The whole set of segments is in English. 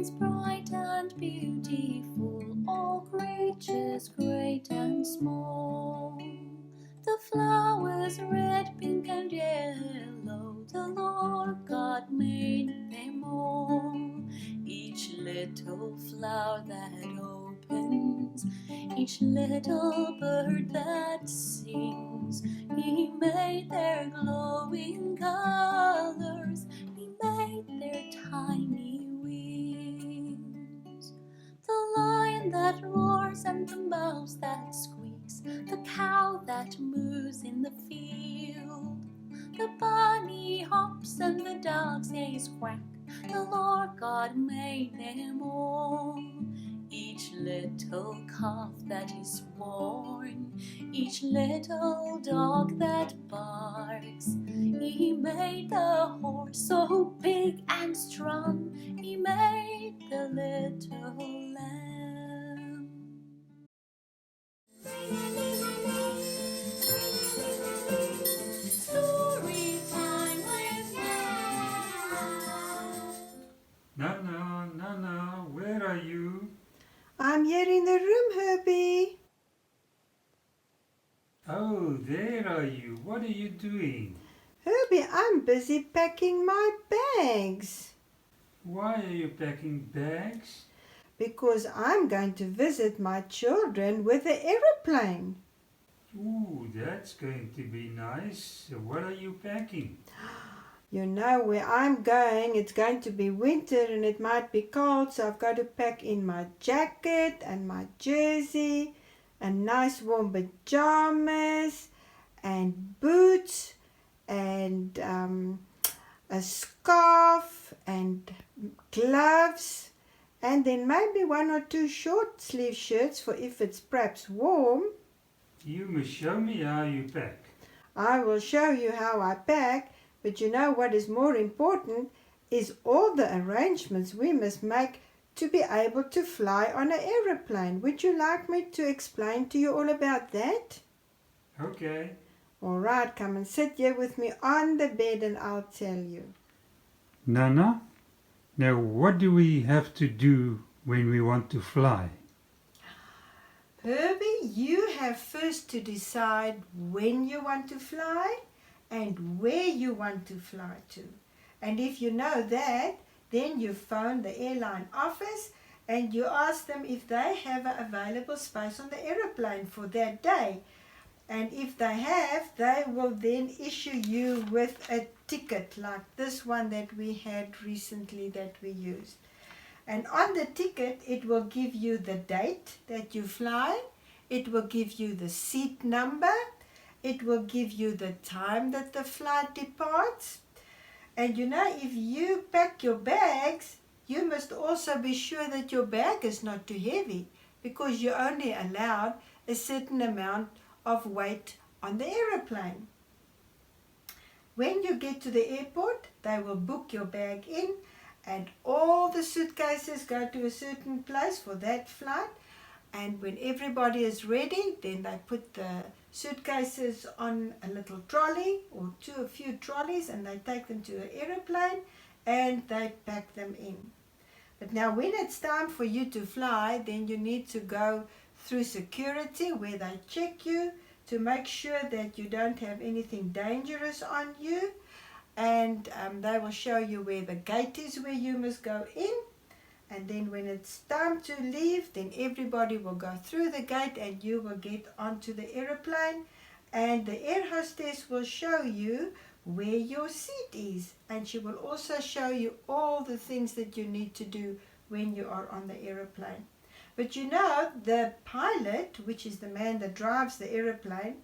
beings bright and beautiful, all creatures great and small. The flowers red, pink and yellow, the Lord God made them all. Each little flower that opens, each little bird that sings, He made their glowing colors, He made their tiny wings. The lion that roars and the mouse that squeaks, the cow that moves in the field, the bunny hops and the dog says quack, the Lord God made them all. Each little calf that is born, each little dog that barks, He made the horse so big and strong, He made the little lamb. Story time with Nanna, Nanna, where are you? I'm here in the room, Herbie. Oh, there are you. What are you doing? Herbie, I'm busy packing my bags Why are you packing bags? because I'm going to visit my children with the aeroplane. Ooh, that's going to be nice. So what are you packing? You know where I'm going, it's going to be winter and it might be cold, so I've got to pack in my jacket and my jersey and nice warm pajamas and boots and a scarf and gloves and then maybe one or two short sleeve shirts for if it's perhaps warm. You must show me how you pack. I will show you how I pack, but you know what is more important is all the arrangements we must make to be able to fly on an aeroplane. Would you like me to explain to you all about that? Okay. All right, come and sit here with me on the bed and I'll tell you. Nanna, now what do we have to do when we want to fly? Herbie, you have first to decide when you want to fly and where you want to fly to. And if you know that, then you phone the airline office and you ask them if they have an available space on the aeroplane for that day. And if they have, they will then issue you with a ticket like this one that we had recently that we used. And on the ticket, it will give you the date that you fly. It will give you the seat number. It will give you the time that the flight departs. And you know, if you pack your bags, you must also be sure that your bag is not too heavy because you're only allowed a certain amount of weight on the aeroplane. When you get to the airport, they will book your bag in and all the suitcases go to a certain place for that flight. And when everybody is ready, then they put the suitcases on a little trolley or a few trolleys and they take them to the aeroplane and they pack them in. But now when it's time for you to fly, then you need to go through security where they check you to make sure that you don't have anything dangerous on you. And they will show you where the gate is where you must go in. And then when it's time to leave, then everybody will go through the gate and you will get onto the aeroplane. And the air hostess will show you where your seat is. And she will also show you all the things that you need to do when you are on the aeroplane. But you know, the pilot, which is the man that drives the aeroplane,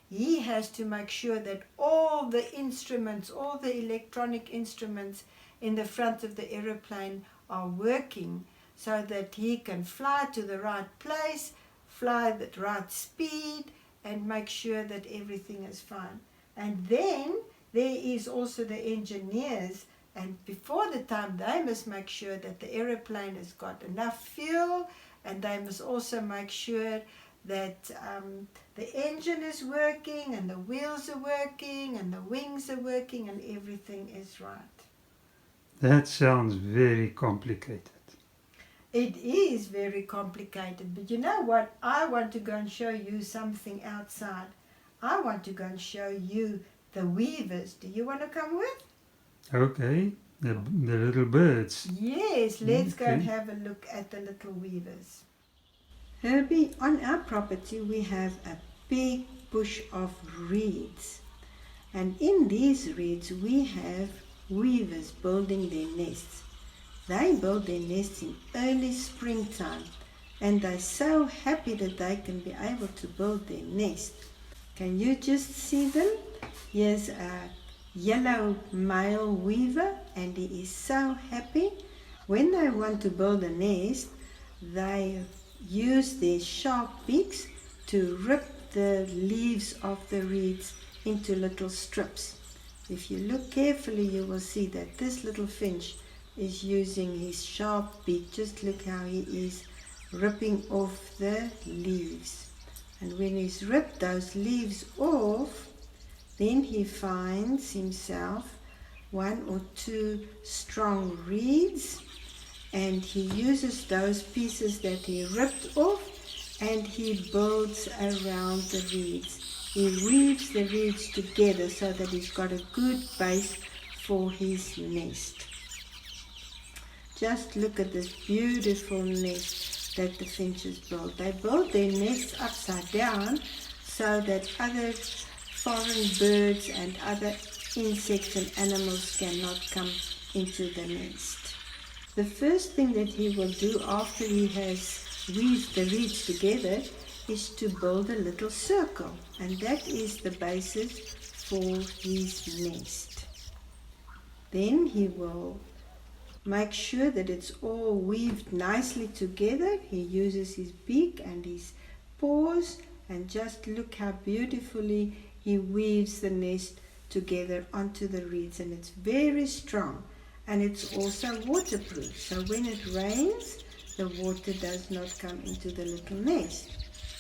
he has to make sure that all the instruments, all the electronic instruments in the front of the aeroplane are working so that he can fly to the right place, fly at the right speed, and make sure that everything is fine. And then there is also the engineers, and before the time they must make sure that the aeroplane has got enough fuel, and they must also make sure that the engine is working and the wheels are working and the wings are working and everything is right. That sounds very complicated. It is very complicated, but you know what? I want to go and show you something outside. I want to go and show you the weavers. Do you want to come with? Okay, the little birds. Yes, let's go and Okay. have a look at the little weavers. Herbie, on our property we have a big bush of reeds. And in these reeds we have weavers building their nests. They build their nests in early springtime, and they're so happy that they can be able to build their nest. Can you just see them? Here's a yellow male weaver, and he is so happy. When they want to build a nest, they use their sharp beaks to rip the leaves of the reeds into little strips. If you look carefully, you will see that this little finch is using his sharp beak. Just look how he is ripping off the leaves. And when he's ripped those leaves off, then he finds himself one or two strong reeds, and he uses those pieces that he ripped off and he builds around the reeds. He weaves the reeds together so that he's got a good base for his nest. Just look at this beautiful nest that the finches build. They build their nests upside down so that other foreign birds and other insects and animals cannot come into the nest. The first thing that he will do after he has weaved the reeds together is to build a little circle, and that is the basis for his nest. Then he will make sure that it's all weaved nicely together. He uses his beak and his paws, and just look how beautifully he weaves the nest together onto the reeds, and it's very strong, and it's also waterproof, so when it rains the water does not come into the little nest.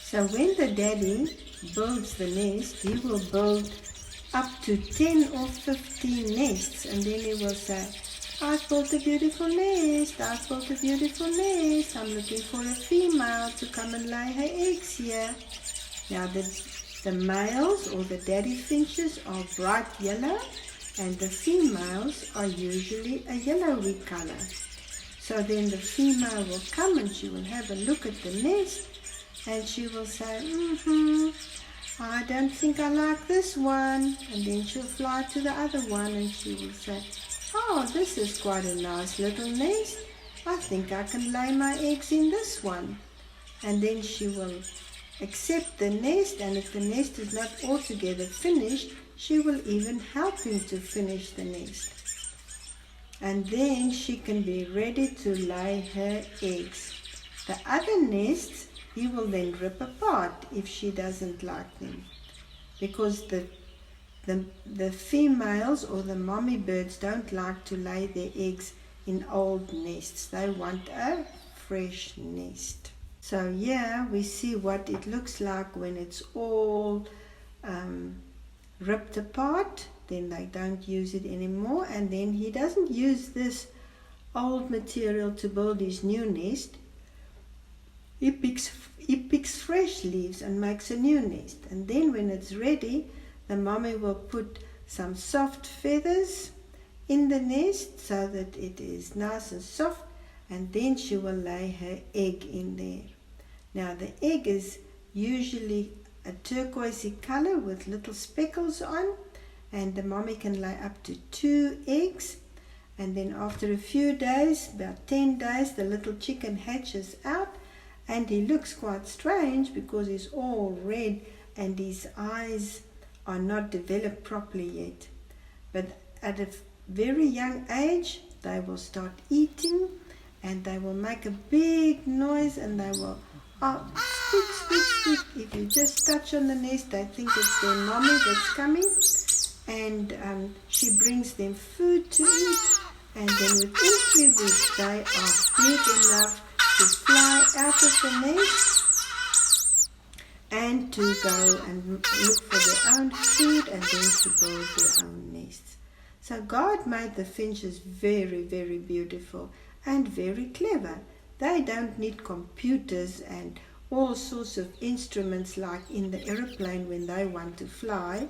So when the daddy builds the nest, he will build up to 10 or 15 nests, and then he will say, I've built a beautiful nest, I've built a beautiful nest, I'm looking for a female to come and lay her eggs here. Now the males or the daddy finches are bright yellow, and the females are usually a yellowy color. So then the female will come and she will have a look at the nest, and she will say, I don't think I like this one. And then she'll fly to the other one and she will say, oh, this is quite a nice little nest. I think I can lay my eggs in this one. And then she will accept the nest, and if the nest is not altogether finished, she will even help him to finish the nest. And then she can be ready to lay her eggs. The other nests he will then rip apart if she doesn't like them, because the females or the mommy birds don't like to lay their eggs in old nests. They want a fresh nest. So yeah, we see what it looks like when it's all ripped apart. Then they don't use it anymore, and then he doesn't use this old material to build his new nest. He picks fresh leaves and makes a new nest, and then when it's ready, the mommy will put some soft feathers in the nest so that it is nice and soft, and then she will lay her egg in there. Now the egg is usually a turquoisey color with little speckles on, and the mommy can lay up to 2 eggs, and then after a few days, about 10 days, the little chicken hatches out, and he looks quite strange because he's all red and his eyes are not developed properly yet. But at a very young age, they will start eating, and they will make a big noise, and they will squeak, squeak, squeak. If you just touch on the nest, they think it's their mommy that's coming, and she brings them food to eat, and then within 3 weeks they are big enough to fly out of the nest and to go and look for their own food, and then to build their own nests. So God made the finches very, very beautiful and very clever. They don't need computers and all sorts of instruments like in the aeroplane when they want to fly.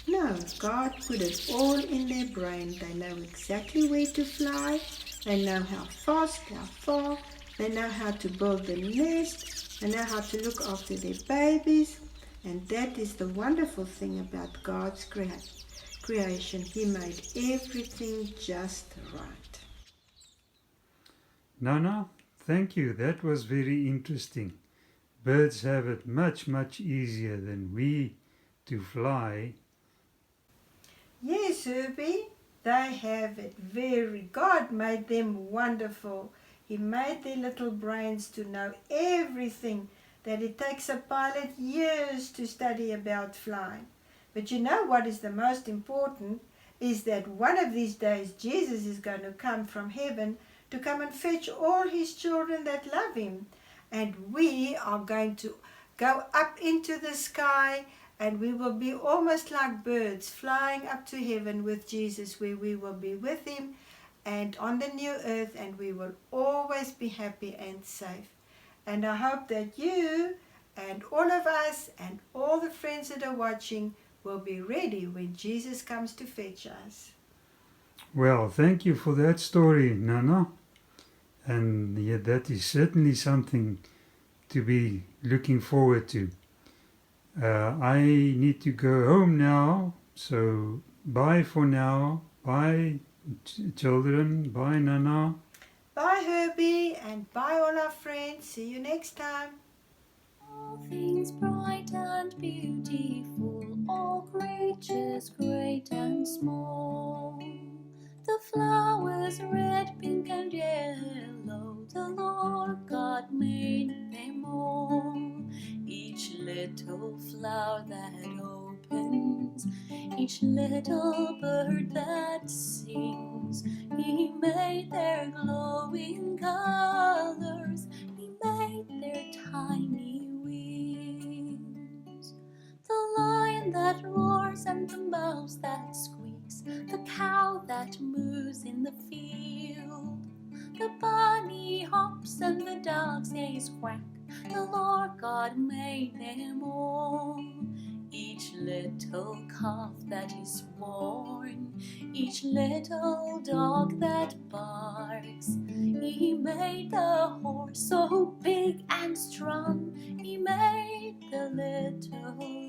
No, God put it all in their brain. They know exactly where to fly. They know how fast, how far. They know how to build the nest. They know how to look after their babies. And that is the wonderful thing about God's creation. He made everything just right. Nanna, thank you. That was very interesting. Birds have it much, much easier than we to fly. Yes, Herbie, they have it very. God made them wonderful. He made their little brains to know everything that it takes a pilot years to study about flying. But you know what is the most important is that one of these days Jesus is going to come from heaven to come and fetch all his children that love him. And we are going to go up into the sky and we will be almost like birds flying up to heaven with Jesus, where we will be with him and on the new earth, and we will always be happy and safe. And I hope that you and all of us and all the friends that are watching will be ready when Jesus comes to fetch us. Well, thank you for that story, Nanna. And yeah, that is certainly something to be looking forward to. I need to go home now, so bye for now. Bye, children. Bye, Nanna. Bye, Herbie, and bye, all our friends. See you next time. All things bright and beautiful, all creatures great and small. The flowers red, pink and yellow, the Lord God made them all. Each little flower that opens, each little bird that sings, He made their glowing colors, He made their tiny wings. The lion that roars and the mouse that squeaks, the cow that moves in the field, the bunny hops and the dog says quack, the Lord God made them all. Each little calf that is born, each little dog that barks, He made the horse so big and strong, He made the little